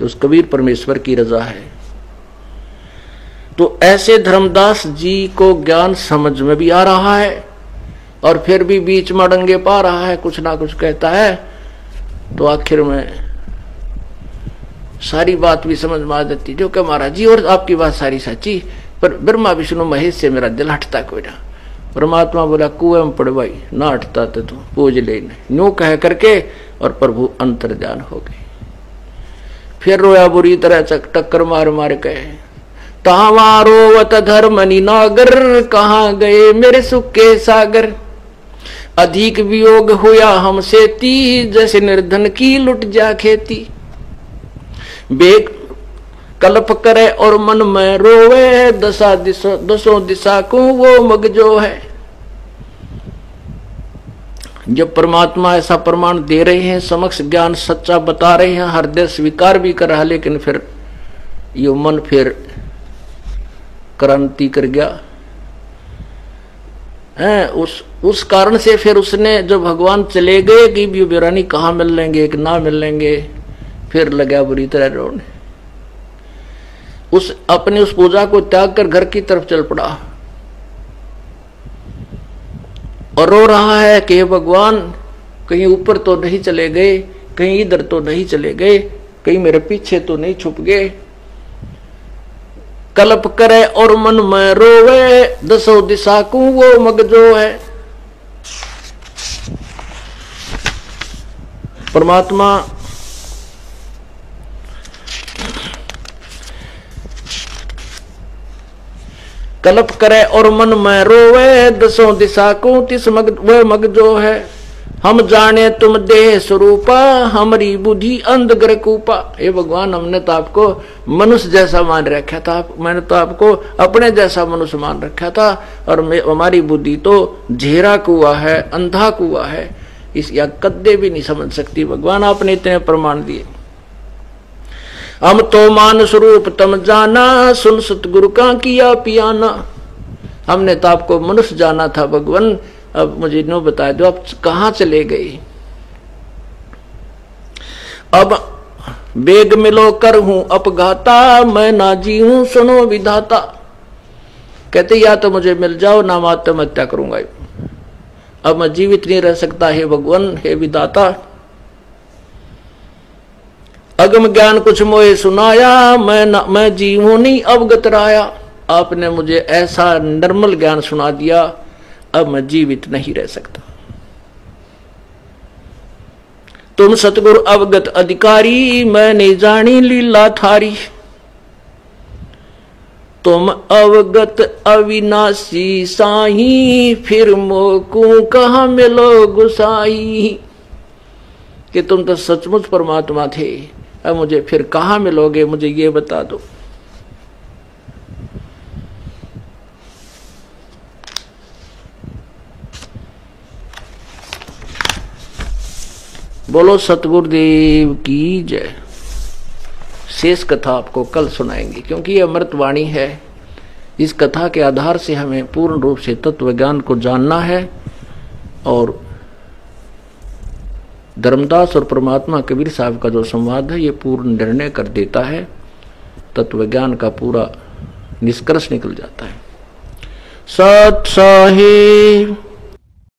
तो उस कबीर परमेश्वर की रजा है। तो ऐसे धर्मदास जी को ज्ञान समझ में भी आ रहा है और फिर भी बीच में डंगे पा रहा है, कुछ ना कुछ कहता है। तो आखिर में सारी बात भी समझ में आ जाती, जो कि महाराज जी और आपकी बात सारी सच्ची, पर ब्रह्मा विष्णु महेश से मेरा दिल हटता कोई ना। परमात्मा बोला कुएं में पड़ भाई, ना हटता तो तू पूज ले। यूं कह करके और प्रभु अंतर्ध्यान हो गए। फिर रोया बुरी तरह टक्कर मार मार के, तावा रोवत धर्मनि नागर, कहाँ गए मेरे सुख के सागर। अधिक वियोग हुआ हमसे ती, जैसे निर्धन की लुट जा खेती। बेग कल्प करे और मन में रोवे, दसों दिशा को वो मगजो है। जब परमात्मा ऐसा प्रमाण दे रहे हैं, समक्ष ज्ञान सच्चा बता रहे हैं, हृदय स्वीकार भी कर रहा है, लेकिन फिर ये मन फिर क्रांति कर गया है। उस कारण से फिर उसने, जब भगवान चले गए कि बिरानी कहाँ मिल लेंगे कि ना मिल लेंगे, फिर लगा बुरी तरह रोने। अपने उस पूजा को त्याग कर घर की तरफ चल पड़ा और रो रहा है कि भगवान कहीं ऊपर तो नहीं चले गए, कहीं इधर तो नहीं चले गए, कहीं मेरे पीछे तो नहीं छुप गए। कल्प करे और मन में रोवे, दसों दिशा को वो मगजो है। परमात्मा कल्प करे और मन में रोवे, दसों दिशा को तिस वह मगजो है। हम जाने तुम देह स्वरूपा, हमारी बुद्धि अंधग्र कूपा। हे भगवान, हमने तो आपको मनुष्य जैसा मान रखा था, मैंने तो आपको अपने जैसा मनुष्य मान रखा था, और हमारी बुद्धि तो झेरा कुआ है, अंधा कुआ है, इस या कद्दे भी नहीं समझ सकती। भगवान आपने इतने प्रमाण दिए। हम तो मान स्वरूप तम जाना, सुन सतगुरु का किया पियाना। हमने तो आपको मनुष्य जाना था भगवान, अब मुझे नो बता दो आप कहाँ चले गए। अब बेग मिलो कर हूं अपघाता, मैं ना जी हूं सुनो विधाता। कहते या तो मुझे मिल जाओ, ना मैं आत्महत्या करूंगा। अब मैं जीवित नहीं रह सकता, हे भगवान, हे विधाता। अगम ज्ञान कुछ मोहे सुनाया, मैं जीवों नहीं अवगत राया। आपने मुझे ऐसा निर्मल ज्ञान सुना दिया, अब मैं जीवित नहीं रह सकता। तुम सतगुरु अवगत अधिकारी, मैंने जानी लीला थारी। तुम अवगत अविनाशी साही, फिर मोकू कहाँ मिलो गुसाई। कि तुम तो सचमुच परमात्मा थे, अब मुझे फिर कहाँ मिलोगे, मुझे ये बता दो। बोलो सतगुरुदेव की जय। शेष कथा आपको कल सुनाएंगे, क्योंकि ये अमृतवाणी है। इस कथा के आधार से हमें पूर्ण रूप से तत्व ज्ञान को जानना है, और धर्मदास और परमात्मा कबीर साहब का जो संवाद है, ये पूर्ण निर्णय कर देता है, तत्व ज्ञान का पूरा निष्कर्ष निकल जाता है। सत साहिब।